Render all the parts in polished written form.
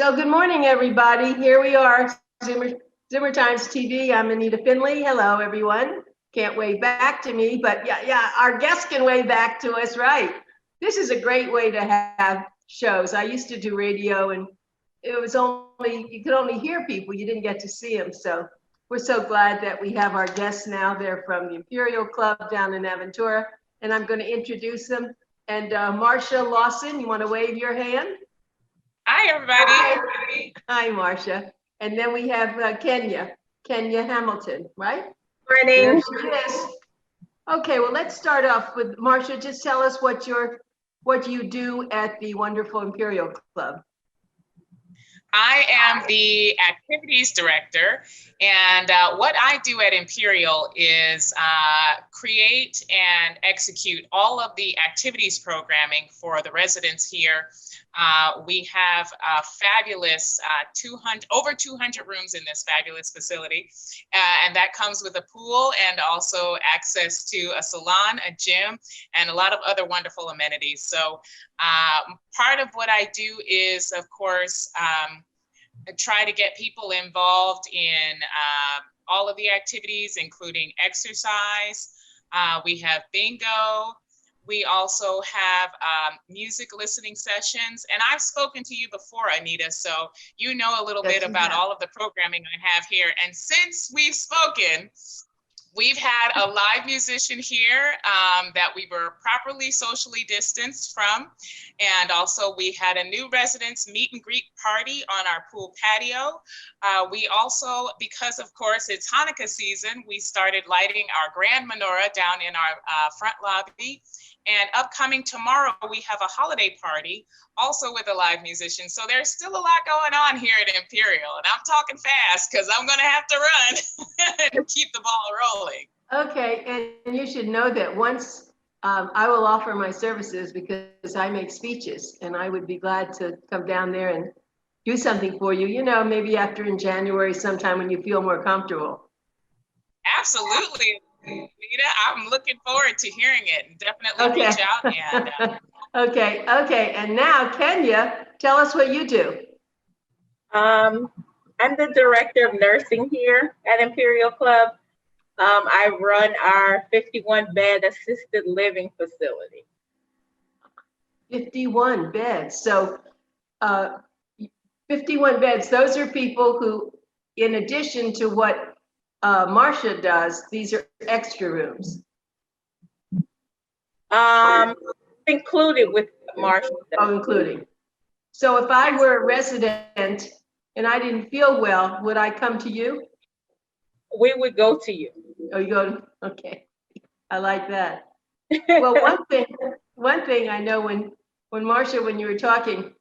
So good morning, everybody. Here we are, Zoomer Times TV. I'm Anita Finley. Hello, everyone. Can't wave back to me, but yeah, our guests can wave back to us, right? This is a great way to have shows. I used to do radio, and it was you could only hear people. You didn't get to see them. So we're so glad that we have our guests now. They're from the Imperial Club down in Aventura, and I'm going to introduce them. And Marsha, Lawson, you want to wave your hand? Hi, everybody. Hi, Marsha. And then we have Kenya Hamilton, right? Morning. There she is. Okay, well, let's start off with Marsha. Just tell us what you do at the wonderful Imperial Club. I am the activities director, and what I do at Imperial is create and execute all of the activities programming for the residents here. We have a fabulous over 200 rooms in this fabulous facility, and that comes with a pool and also access to a salon, a gym, and a lot of other wonderful amenities. So part of what I do is, of course, try to get people involved in all of the activities, including exercise. We have bingo. We also have music listening sessions. And I've spoken to you before, Anita, so you know a little bit about all of the programming I have here. And since we've spoken, we've had a live musician here that we were properly socially distanced from. And also we had a new residents meet and greet party on our pool patio. We also, because of course it's Hanukkah season, we started lighting our grand menorah down in our front lobby. And upcoming tomorrow, we have a holiday party, also with a live musician. So there's still a lot going on here at Imperial. And I'm talking fast because I'm going to have to run and keep the ball rolling. Okay, and you should know that once I will offer my services because I make speeches, and I would be glad to come down there and do something for you, you know, maybe after in January sometime when you feel more comfortable. Absolutely. Anita, I'm looking forward to hearing it, and definitely reach out. And Okay. And now, Kenya, tell us what you do. I'm the director of nursing here at Imperial Club. I run our 51-bed assisted living facility. 51 beds. So 51 beds, those are people who, in addition to what Marsha does, these are extra rooms. Included with Marsha. Oh, including. So if I were a resident and I didn't feel well, would I come to you? We would go to you. Oh, you go, okay. I like that. Well, one thing I know when Marsha, when you were talking,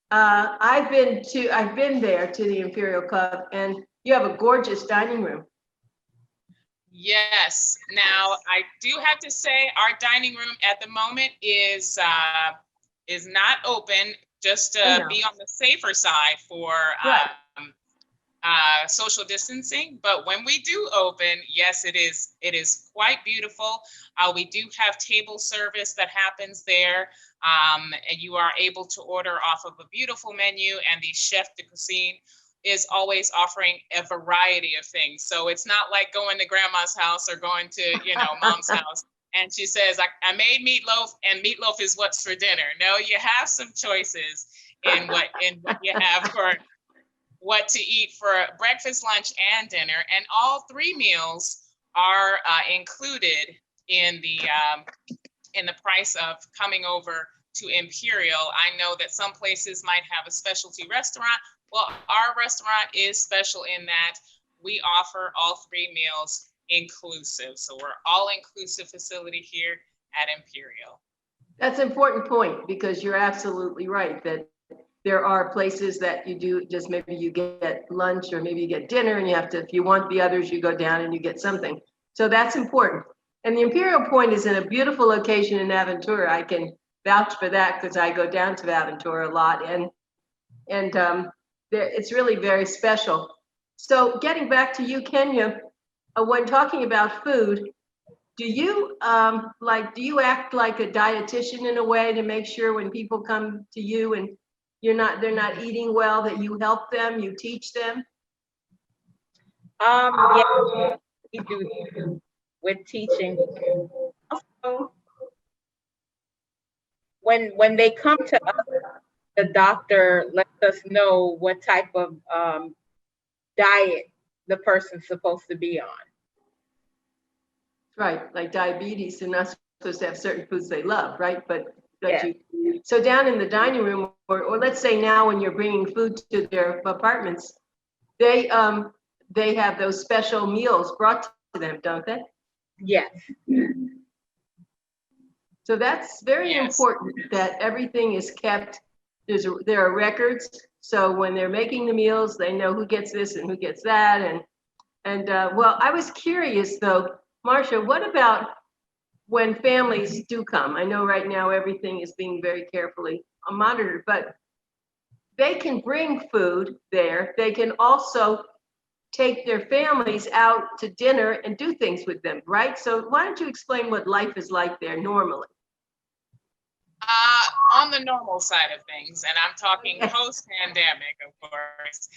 I've been there to the Imperial Club, and you have a gorgeous dining room. Yes. Now, I do have to say our dining room at the moment is not open, just to be on the safer side for social distancing. But when we do open, yes, it is quite beautiful. We do have table service that happens there, and you are able to order off of a beautiful menu, and the chef de cuisine is always offering a variety of things. So it's not like going to grandma's house or going to, mom's house, and she says, I made meatloaf, and meatloaf is what's for dinner. No, you have some choices in what you have for what to eat for breakfast, lunch, and dinner. And all three meals are included in the price of coming over to Imperial. I know that some places might have a specialty restaurant. Well, our restaurant is special in that we offer all three meals inclusive. So we're all inclusive facility here at Imperial. That's an important point, because you're absolutely right that there are places that you do just maybe you get lunch or maybe you get dinner, and you have to, if you want the others, you go down and you get something. So that's important. And the Imperial Point is in a beautiful location in Aventura. I can vouch for that because I go down to Aventura a lot, and it's really very special. So getting back to you, Kenya, when talking about food, do you act like a dietitian in a way to make sure when people come to you and they're not eating well, that you help them, you teach them? Yeah, we do with teaching. Also, when they come to us, the doctor lets us know what type of diet the person's supposed to be on. Right, like diabetes, they're not supposed to have certain foods they love, right? But Yeah. so down in the dining room, or let's say now when you're bringing food to their apartments, they have those special meals brought to them, don't they? Yes. So that's very Yes. important that everything is kept. There are records, so when they're making the meals, they know who gets this and who gets that. And well, I was curious though, Marsha, what about when families do come? I know right now everything is being very carefully monitored, but they can bring food there. They can also take their families out to dinner and do things with them, right? So why don't you explain what life is like there normally? On the normal side of things, and I'm talking post-pandemic, of course.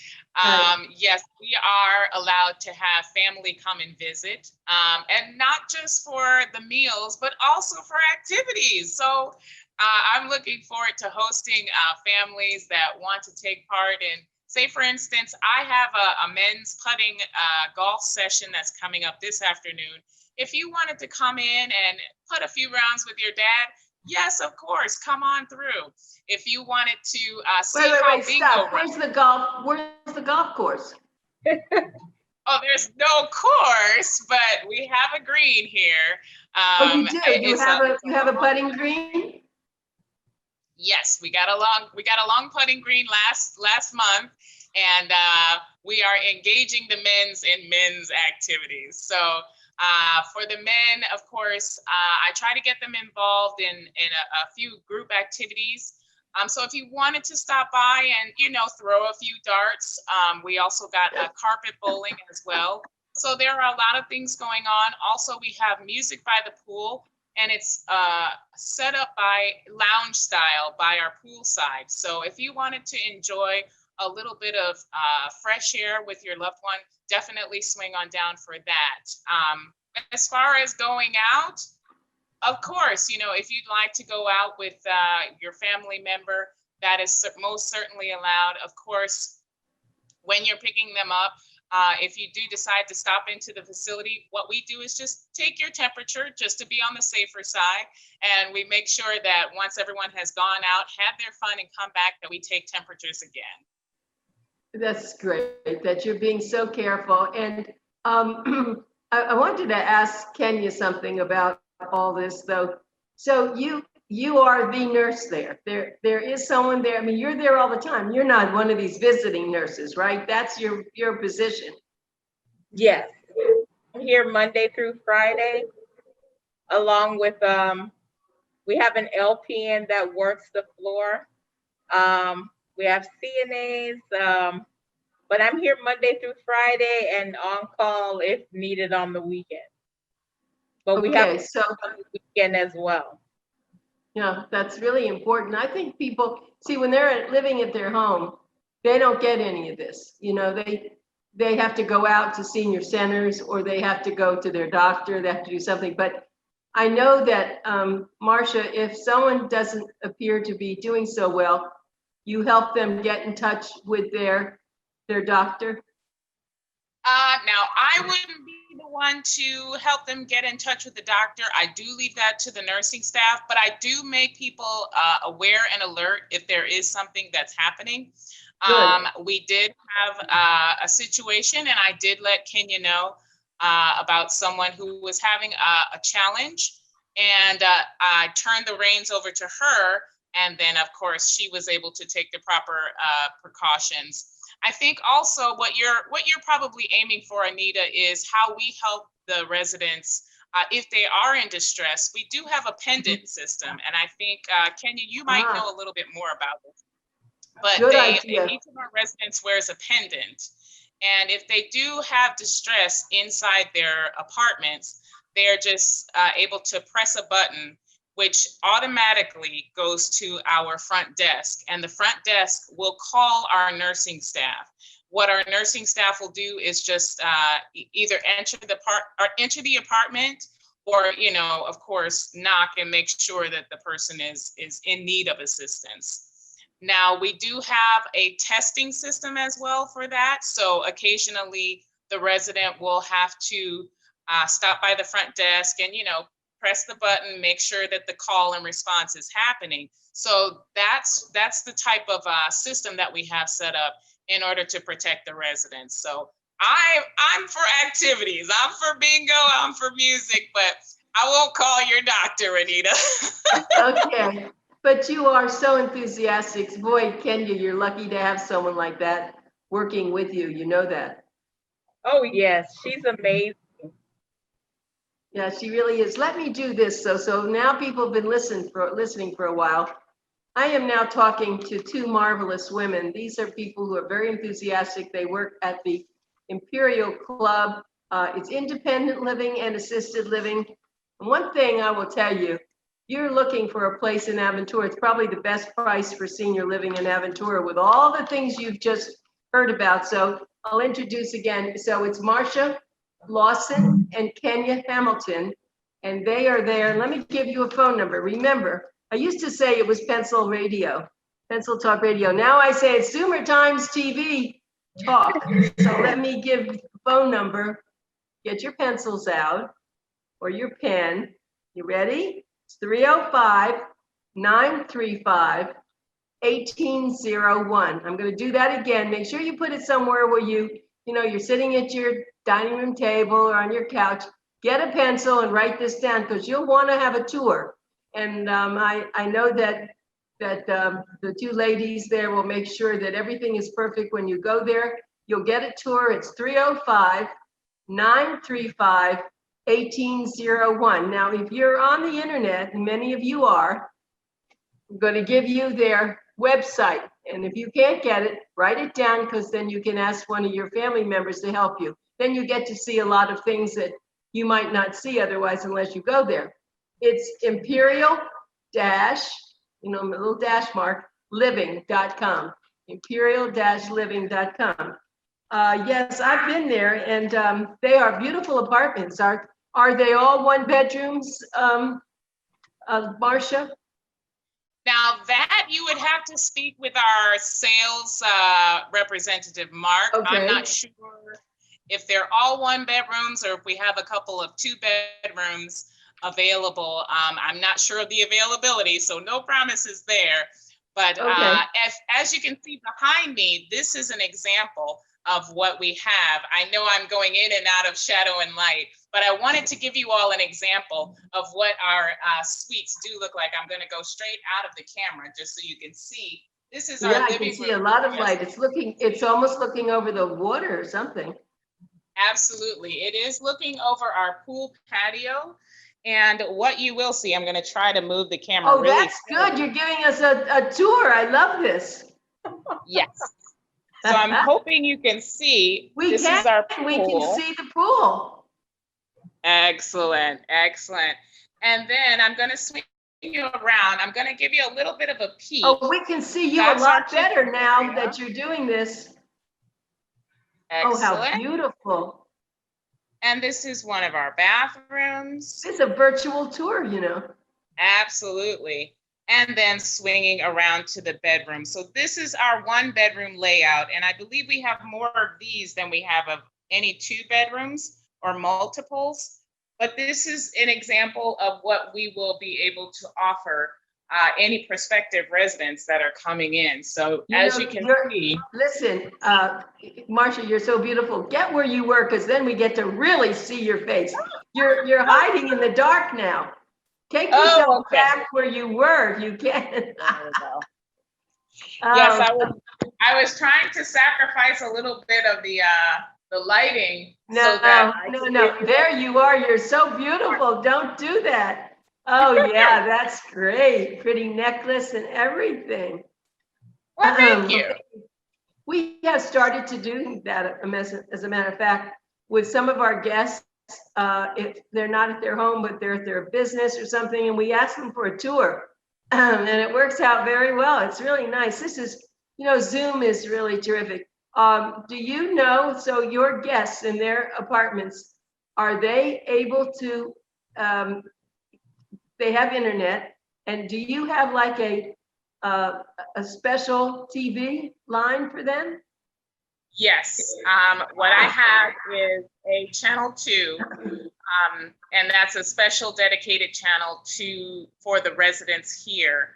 Yes, we are allowed to have family come and visit, and not just for the meals, but also for activities. So I'm looking forward to hosting families that want to take part in, say, for instance, I have a men's putting golf session that's coming up this afternoon. If you wanted to come in and put a few rounds with your dad, yes, of course, come on through. If you wanted to see how bingo stop. Where's the golf course? Oh, there's no course, but we have a green here. Oh, you do? You have a putting green? Yes, we got a long putting green last month, and we are engaging the men's in men's activities. So for the men, of course, I try to get them involved in a few group activities. So if you wanted to stop by and, throw a few darts, we also got a carpet bowling as well. So there are a lot of things going on. Also, we have music by the pool, and it's set up by lounge style by our pool side. So if you wanted to enjoy a little bit of fresh air with your loved one, definitely swing on down for that. As far as going out, of course, if you'd like to go out with your family member, that is most certainly allowed. Of course, when you're picking them up, if you do decide to stop into the facility, what we do is just take your temperature just to be on the safer side. And we make sure that once everyone has gone out, had their fun and come back, that we take temperatures again. That's great that you're being so careful. And I wanted to ask Kenya something about all this though. So you are the nurse there. There is someone there. I mean, you're there all the time. You're not one of these visiting nurses, right? That's your position. Yes. I'm here Monday through Friday, along with we have an LPN that works the floor. We have CNAs, but I'm here Monday through Friday and on call if needed on the weekend. But we have so on the weekend as well. Yeah, that's really important. I think people see when they're living at their home, they don't get any of this. They have to go out to senior centers, or they have to go to their doctor. They have to do something. But I know that Marsha, if someone doesn't appear to be doing so well, you help them get in touch with their doctor. Now, I wouldn't be the one to help them get in touch with the doctor. I do leave that to the nursing staff, but I do make people aware and alert if there is something that's happening. We did have a situation, and I did let Kenya know about someone who was having a challenge, and I turned the reins over to her, and then of course she was able to take the proper precautions. I think also what you're probably aiming for, Anita, is how we help the residents if they are in distress. We do have a pendant system, and I think Kenya, you might know a little bit more about this. But each of our residents wears a pendant, and if they do have distress inside their apartments, they're just able to press a button, which automatically goes to our front desk, and the front desk will call our nursing staff. What our nursing staff will do is just either enter the apartment, or, you know, of course, knock and make sure that the person is in need of assistance. Now, we do have a testing system as well for that. So occasionally the resident will have to stop by the front desk and, you know, press the button, make sure that the call and response is happening. So that's the type of system that we have set up in order to protect the residents. So I'm for activities, I'm for bingo, I'm for music, but I won't call your doctor, Anita. Okay, but you are so enthusiastic. Boy, Kenya, you're lucky to have someone like that working with you. You know that. Oh, yes, she's amazing. Yeah, she really is. Let me do this. So now people have been listening for a while. I am now talking to two marvelous women. These are people who are very enthusiastic. They work at the Imperial Club. It's independent living and assisted living. And one thing I will tell you, you're looking for a place in Aventura. It's probably the best price for senior living in Aventura with all the things you've just heard about. So I'll introduce again. So it's Marsha, Lawson, and Kenya Hamilton, and they are there. Let me give you a phone number. Remember, I used to say it was Pencil Talk Radio. Now I say it's ZOOMERTIMES TV Talk. So let me give the phone number. Get your pencils out or your pen. You ready? It's 305-935-1801. I'm going to do that again. Make sure you put it somewhere where you're sitting at your dining room table or on your couch. Get a pencil and write this down because you'll want to have a tour. And I know that the two ladies there will make sure that everything is perfect when you go there. You'll get a tour. It's 305-935-1801. Now, if you're on the internet, and many of you are, I'm going to give you their website. And if you can't get it, write it down because then you can ask one of your family members to help you. Then you get to see a lot of things that you might not see otherwise unless you go there. It's Imperial dash, a little dash mark, living.com. Imperial-living.com. Yes, I've been there, and they are beautiful apartments. Are they all one bedrooms, Marsha? Now that you would have to speak with our sales representative, Mark. Okay. I'm not sure if they're all one bedrooms or if we have a couple of two bedrooms available. I'm not sure of the availability, so no promises there. But okay. As you can see behind me, this is an example of what we have. I know I'm going in and out of shadow and light, but I wanted to give you all an example of what our suites do look like. I'm going to go straight out of the camera just so you can see. This is our living room. Yeah, I can see a lot of light. It's almost looking over the water or something. Absolutely. It is looking over our pool patio. And what you will see, I'm going to try to move the camera. Oh, really that's slowly. Good. You're giving us a tour. I love this. Yes. So I'm hoping you can see. We can see the pool. Excellent. Excellent. And then I'm going to swing you around. I'm going to give you a little bit of a peek. Oh, we can see you a lot better now that you're doing this. Excellent. Oh, how beautiful. And this is one of our bathrooms. It's a virtual tour, Absolutely. And then swinging around to the bedroom. So this is our one bedroom layout. And I believe we have more of these than we have of any two bedrooms or multiples. But this is an example of what we will be able to offer any prospective residents that are coming in. So as you can see. Listen, Marsha, you're so beautiful. Get where you were, because then we get to really see your face. You're hiding in the dark now. Take yourself back where you were, if you can. Yes, I was trying to sacrifice a little bit of the lighting. No. There you are. You're so beautiful. Don't do that. Oh yeah, that's great. Pretty necklace and everything. Well, thank you. We have started to do that, as a matter of fact, with some of our guests. if they're not at their home, but they're at their business or something, and we ask them for a tour. And it works out very well. It's really nice. This is, Zoom is really terrific. Do you know, so your guests in their apartments, are they able to, they have internet, and do you have like a special TV line for them? Yes, what I have is a channel 2, and that's a special dedicated channel for the residents here.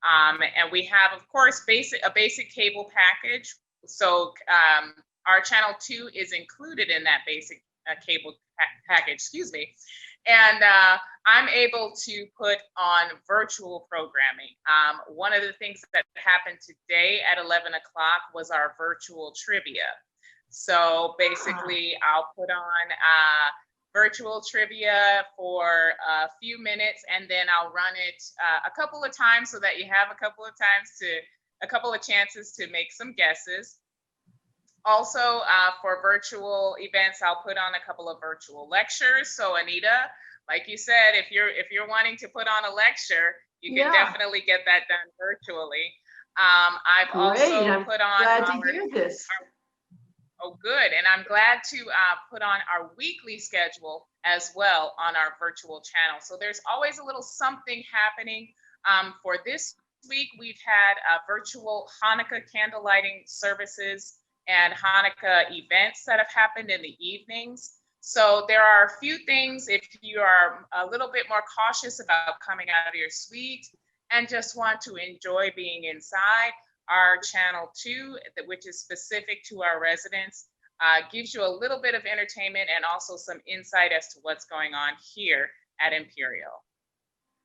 And we have, of course, a basic cable package. So our channel 2 is included in that basic cable package, excuse me. And I'm able to put on virtual programming. One of the things that happened today at 11 o'clock was our virtual trivia. So basically, I'll put on virtual trivia for a few minutes, and then I'll run it a couple of times so that you have a couple of chances to make some guesses. Also, for virtual events, I'll put on a couple of virtual lectures. So Anita, like you said, if you're wanting to put on a lecture, you can definitely get that done virtually. I've also put on glad to hear this. Oh, good. And I'm glad to put on our weekly schedule as well on our virtual channel. So there's always a little something happening. For this week, we've had virtual Hanukkah candle lighting services and Hanukkah events that have happened in the evenings. So there are a few things if you are a little bit more cautious about coming out of your suite and just want to enjoy being inside. Our channel 2, which is specific to our residents, gives you a little bit of entertainment and also some insight as to what's going on here at Imperial.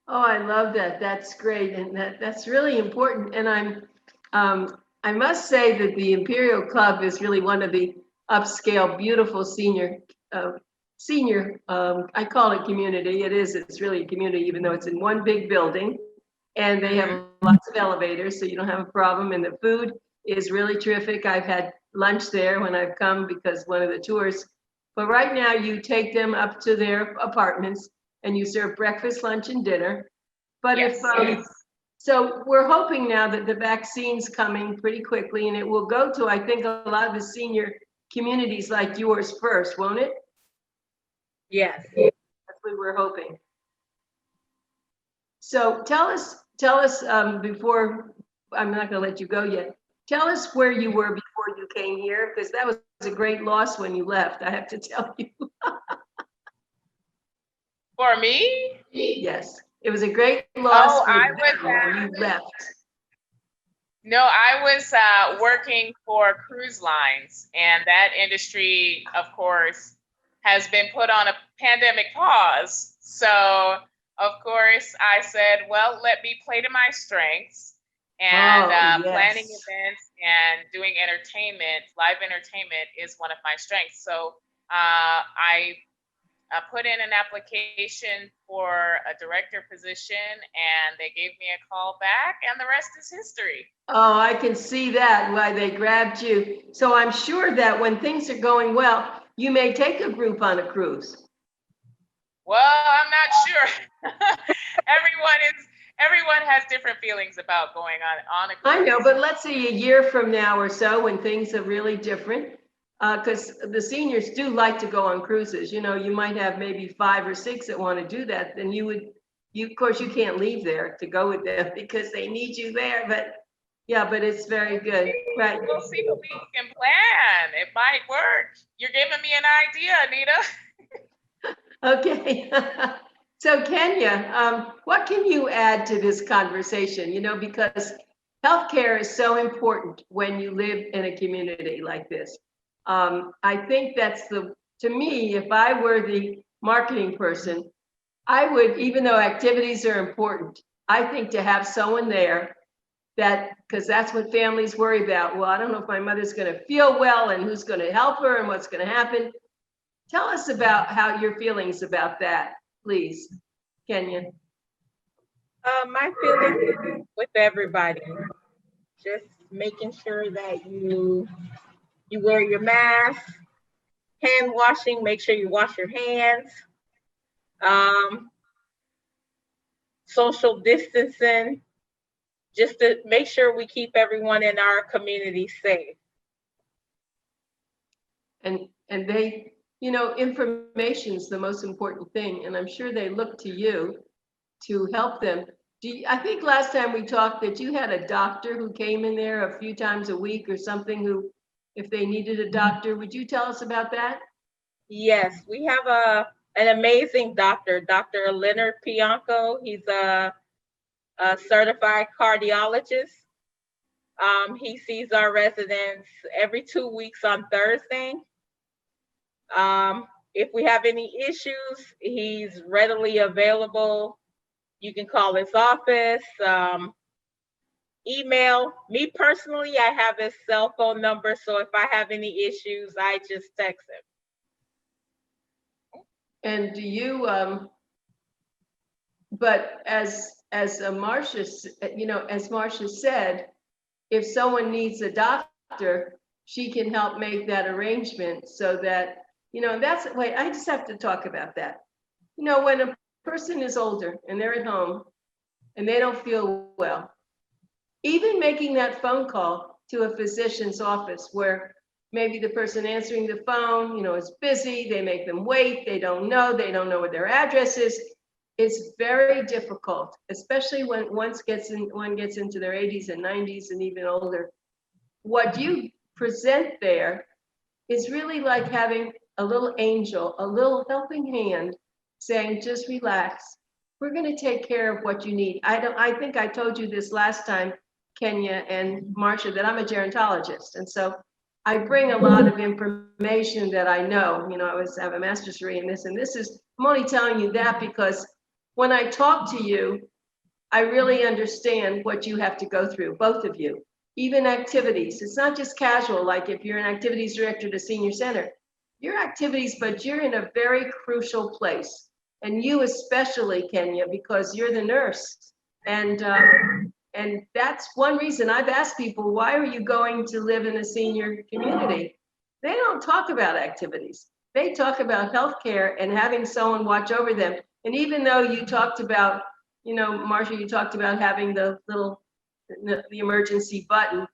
Oh, I love that. That's great. And that's really important. And I must say that the Imperial Club is really one of the upscale, beautiful senior, I call it community. It's really a community, even though it's in one big building. And they have lots of elevators, so you don't have a problem. And the food is really terrific. I've had lunch there when I've come because one of the tours. But right now you take them up to their apartments and you serve breakfast, lunch, and dinner. But so we're hoping now that the vaccine's coming pretty quickly, and it will go to, I think, a lot of the senior communities like yours first, won't it? Yes. That's what we're hoping. So tell us before, I'm not going to let you go yet. Tell us where you were before you came here, because that was a great loss when you left, I have to tell you. For me? Yes, it was a great loss when you left. No, I was working for cruise lines, and that industry, of course, has been put on a pandemic pause. So, of course, I said, well, let me play to my strengths. And planning events and doing entertainment, live entertainment is one of my strengths. So I put in an application for a director position, and they gave me a call back, and the rest is history. Oh, I can see that, why they grabbed you. So I'm sure that when things are going well, you may take a group on a cruise. Well, I'm not sure. Everyone has different feelings about going on a cruise. I know, but let's say a year from now or so when things are really different, because the seniors do like to go on cruises. You might have maybe 5 or 6 that want to do that. Then of course, you can't leave there to go with them because they need you there. But but it's very good. Right. We'll see what we can plan. It might work. You're giving me an idea, Anita. Okay. So Kenya, what can you add to this conversation? Because healthcare is so important when you live in a community like this. I think to me, if I were the marketing person, I would, even though activities are important, I think to have someone there because that's what families worry about. Well, I don't know if my mother's going to feel well and who's going to help her and what's going to happen. Tell us about how your feelings about that, please, Kenya. My feelings with everybody, just making sure that you wear your mask, Hand washing, make sure you wash your hands. Social distancing, just to make sure we keep everyone in our community safe. And they, you know, information is the most important thing, and I'm sure they look to you to help them. I think last time we talked that you had a doctor who came in there a few times a week or something, who, if they needed a doctor, would you tell us about that? Yes, we have an amazing doctor, Dr. Leonard Pianco. He's a certified cardiologist. He sees our residents every 2 weeks on Thursday. If we have any issues, he's readily available. You can call his office, email. Me personally, I have his cell phone number, so if I have any issues, I just text him. And do you, but as Marsha, you know, as Marsha said, if someone needs a doctor, she can help make that arrangement so that, you know, that's, wait, I just have to talk about that. You know, when a person is older and they're at home and they don't feel well, even making that phone call to a physician's office where maybe the person answering the phone, you know, is busy, they make them wait, they don't know what their address is. It's very difficult, especially when one gets into their 80s and 90s and even older. What you present there is really like having a little angel, a little helping hand saying, just relax. We're going to take care of what you need. I think I told you this last time, Kenya and Marsha, that I'm a gerontologist. And so I bring a lot of information that I know. You know, I have a master's degree in this, and this is, I'm only telling you that because when I talk to you, I really understand what you have to go through, both of you. Even activities, it's not just casual, like if you're an activities director at a senior center, your activities, but you're in a very crucial place. And you especially, Kenya, because you're the nurse. And that's one reason I've asked people, why are you going to live in a senior community? They don't talk about activities. They talk about healthcare and having someone watch over them. And even though you talked about, you know, Marsha, you talked about having the little, the emergency button.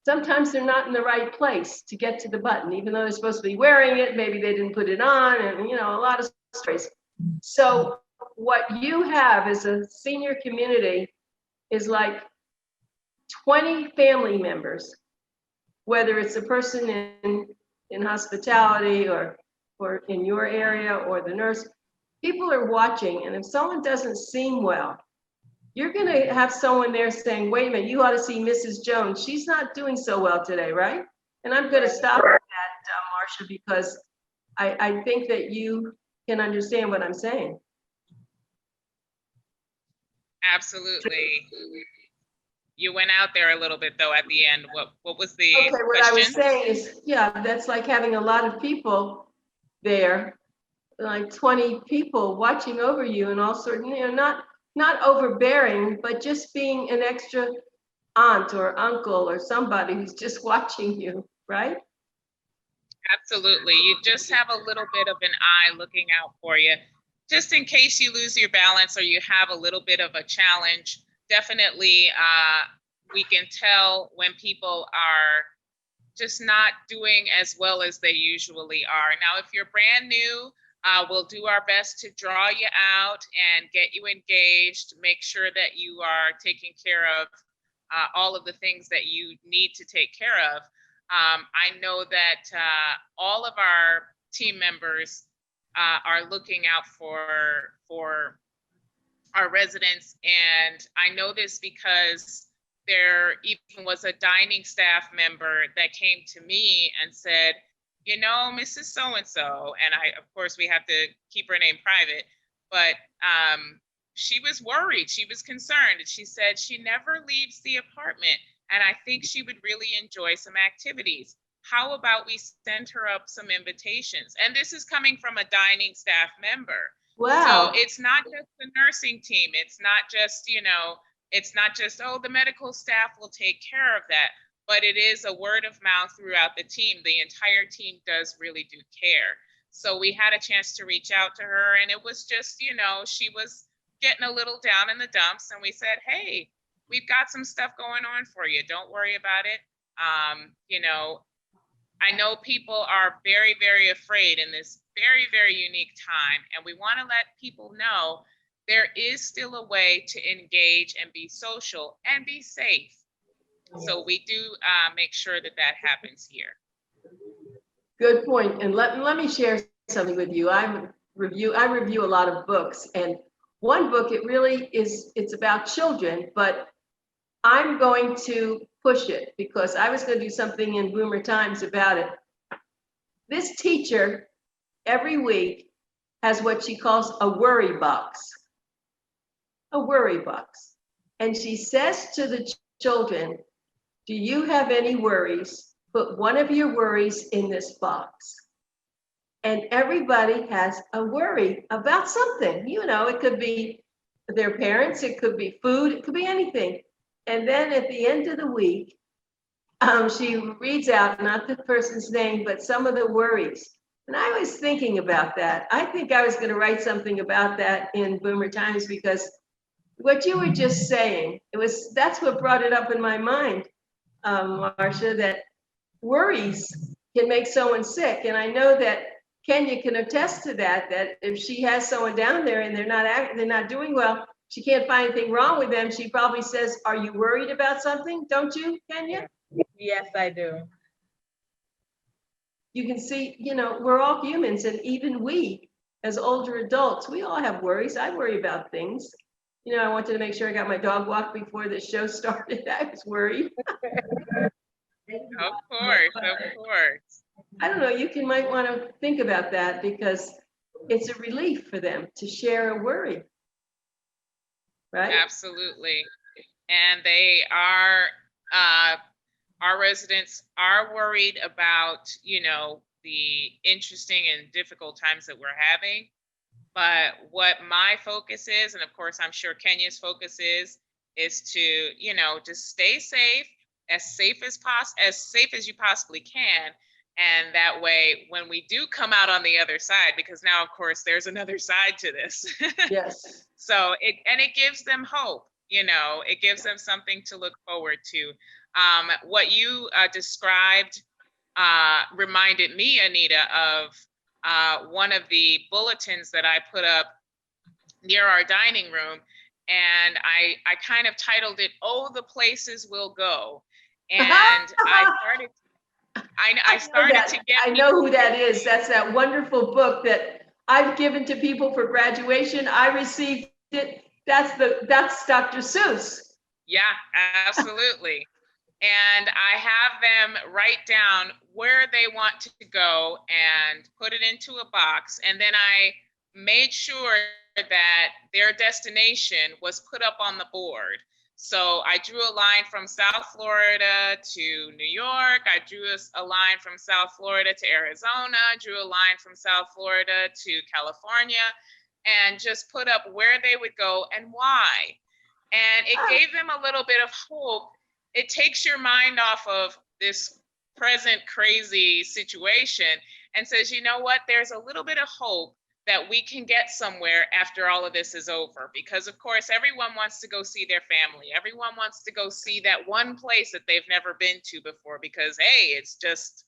Sometimes they're not in the right place to get to the button, even though they're supposed to be wearing it. Maybe they didn't put it on, and, you know, a lot of stories. So what you have as a senior community is like 20 family members, whether it's a person in hospitality or in your area or the nurse. People are watching, and if someone doesn't seem well, you're going to have someone there saying, wait a minute, you ought to see Mrs. Jones. She's not doing so well today, right? And I'm going to stop at that, Marsha, because I think that you can understand what I'm saying. Absolutely. You went out there a little bit though at the end. What was the okay, what question? I was saying is, yeah, that's like having a lot of people there, like 20 people watching over you and all sorts, you know, not overbearing, but just being an extra aunt or uncle or somebody who's just watching you, right? Absolutely. You just have a little bit of an eye looking out for you, just in case you lose your balance or you have a little bit of a challenge. Definitely, we can tell when people are just not doing as well as they usually are. Now, if you're brand new, we'll do our best to draw you out and get you engaged, make sure that you are taking care of all of the things that you need to take care of. I know that all of our team members are looking out for our residents. And I know this because there even was a dining staff member that came to me and said, you know, Mrs. So-and-so, and of course, we have to keep her name private, but she was worried, she was concerned, and she said she never leaves the apartment, and I think she would really enjoy some activities. How about we send her up some invitations? And this is coming from a dining staff member. Wow. So it's not just the nursing team. It's not just, you know, it's not just, oh, the medical staff will take care of that. but it is a word of mouth throughout the team. The entire team does really do care. So we had a chance to reach out to her, and it was just, you know, she was getting a little down in the dumps, and we said, hey, we've got some stuff going on for you. Don't worry about it. You know, I know people are very, very afraid in this very, very unique time, and we want to let people know there is still a way to engage and be social and be safe. So we do make sure that that happens here. Good point. And let me share something with you. I review a lot of books, and one book, it really is, it's about children, but I'm going to push it because I was going to do something in Boomer Times about it. This teacher every week has what she calls a worry box. A worry box. And she says to the children, do you have any worries? Put one of your worries in this box. And everybody has a worry about something. You know, it could be their parents, it could be food, it could be anything. And then at the end of the week, she reads out, not the person's name, but some of the worries. And I was thinking about that. I think I was going to write something about that in Boomer Times, because what you were just saying, that's what brought it up in my mind, Marsha, that worries can make someone sick. And I know that Kenya can attest to that, that if she has someone down there and they're not doing well, she can't find anything wrong with them. She probably says, are you worried about something? Don't you, Kenya? Yes, I do. You can see, you know, we're all humans, and even we, as older adults, we all have worries. I worry about things. You know, I wanted to make sure I got my dog walked before the show started. I was worried. Of course, of course. I don't know, you might want to think about that, because it's a relief for them to share a worry. Right? Absolutely. And they are, our residents are worried about, you know, the interesting and difficult times that we're having. But what my focus is, and of course, I'm sure Kenya's focus is to, you know, just stay safe as safe as you possibly can. And that way, when we do come out on the other side, because now, of course, there's another side to this. Yes. So it gives them hope, you know, it gives them something to look forward to. What you described reminded me, Anita, of one of the bulletins that I put up near our dining room. And I kind of titled it, "Oh, the Places We'll Go." And I started to get. I know who that is. That's that wonderful book that I've given to people for graduation. I received it. That's Dr. Seuss. Yeah, absolutely. And I have them write down where they want to go and put it into a box. And then I made sure that their destination was put up on the board. So I drew a line from South Florida to New York. I drew a line from South Florida to Arizona, drew a line from South Florida to California, and just put up where they would go and why. And it gave them a little bit of hope. It takes your mind off of this present crazy situation and says, you know what, there's a little bit of hope that we can get somewhere after all of this is over. Because of course, everyone wants to go see their family. Everyone wants to go see that one place that they've never been to before, because hey, it's just,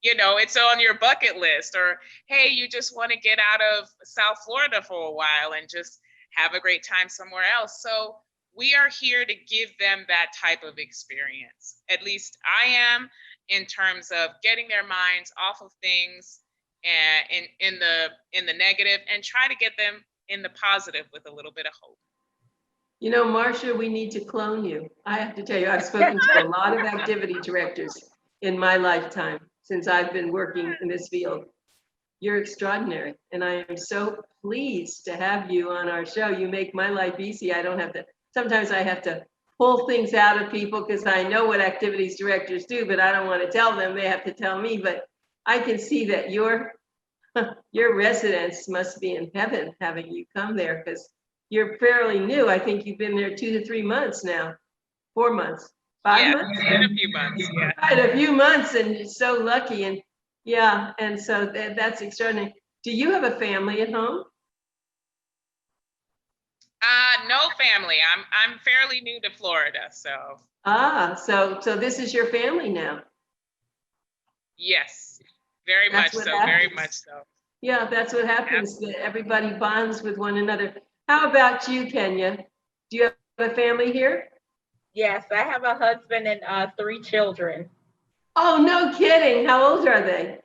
you know, it's on your bucket list. Or hey, you just want to get out of South Florida for a while and just have a great time somewhere else. So we are here to give them that type of experience. At least I am, in terms of getting their minds off of things and in the negative, and try to get them in the positive with a little bit of hope. You know, Marsha, we need to clone you. I have to tell you, I've spoken to a lot of activity directors in my lifetime since I've been working in this field. You're extraordinary, and I am so pleased to have you on our show. You make my life easy. I don't have to, sometimes I have to pull things out of people because I know what activities directors do, but I don't want to tell them. They have to tell me. But I can see that your residents must be in heaven having you come there, because you're fairly new. I think you've been there 2 to 3 months now, 4 months. 5 Yeah, months? it's been a few months, yeah. Right, a few months, and you're so lucky, and yeah, and so that's extraordinary. Do you have a family at home? No family. I'm fairly new to Florida, so Ah, so this is your family now. yes, very That's much what so, very happens. much so. Yeah, that's what happens. That everybody bonds with one another. How about you, Kenya? Do you have a family here? Yes, I have a husband and 3 children, Oh, no kidding. How old are they?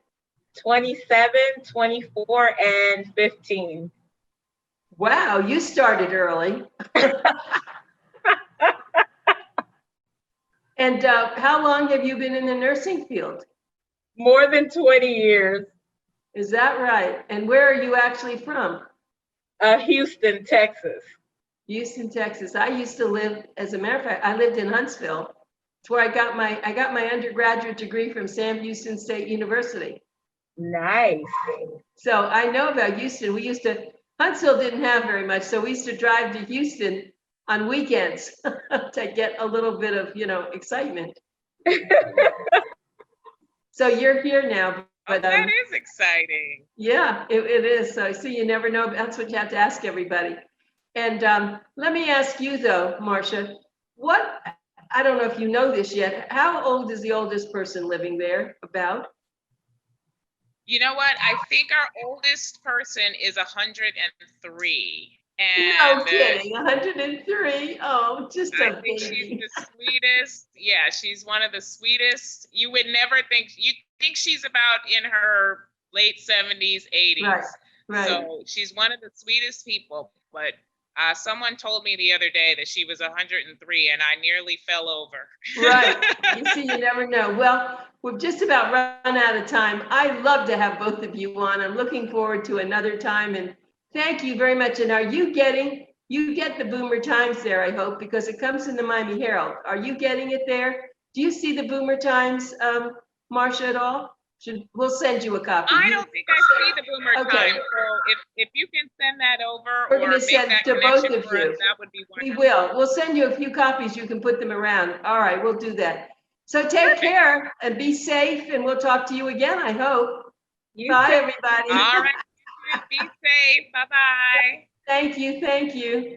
27, 24, and 15. Wow, you started early. And how long have you been in the nursing field? More than 20 years. Is that right? And where are you actually from? Houston, Texas. Houston, Texas. I used to live, as a matter of fact, I lived in Huntsville. It's where I got my undergraduate degree from Sam Houston State University. Nice. So I know about Houston. Huntsville didn't have very much, so we used to drive to Houston on weekends to get a little bit of, excitement. So you're here now, but That is exciting. yeah, it is. So see, you never know. That's what you have to ask everybody. And let me ask you though, Marsha, I don't know if you know this yet. How old is the oldest person living there about? You know what? I think our oldest person is 103. No And kidding, 103. Oh, just I a think she's baby. the sweetest. Yeah, she's one of the sweetest. You would never think, you think she's about in her late 70s, 80s. Right, right. So she's one of the sweetest people. But someone told me the other day that she was 103 and I nearly fell over. Right. You see, you never know. Well, we've just about run out of time. I love to have both of you on. I'm looking forward to another time, and thank you very much. And you get the Boomer Times there, I hope, because it comes in the Miami Herald. Are you getting it there? Do you see the Boomer Times, Marsha, at all? We'll send you a copy. I don't think I see the Boomer Okay. Time. So if you can send that over We're or gonna make send that to connection both of for us, you. that would be We wonderful. will. We'll send you a few copies. You can put them around. All right, we'll do that. So take Perfect. care and be safe, and we'll talk to you again, I hope. You Bye, too. everybody. All right. Be safe. Bye-bye. Thank you. Thank you.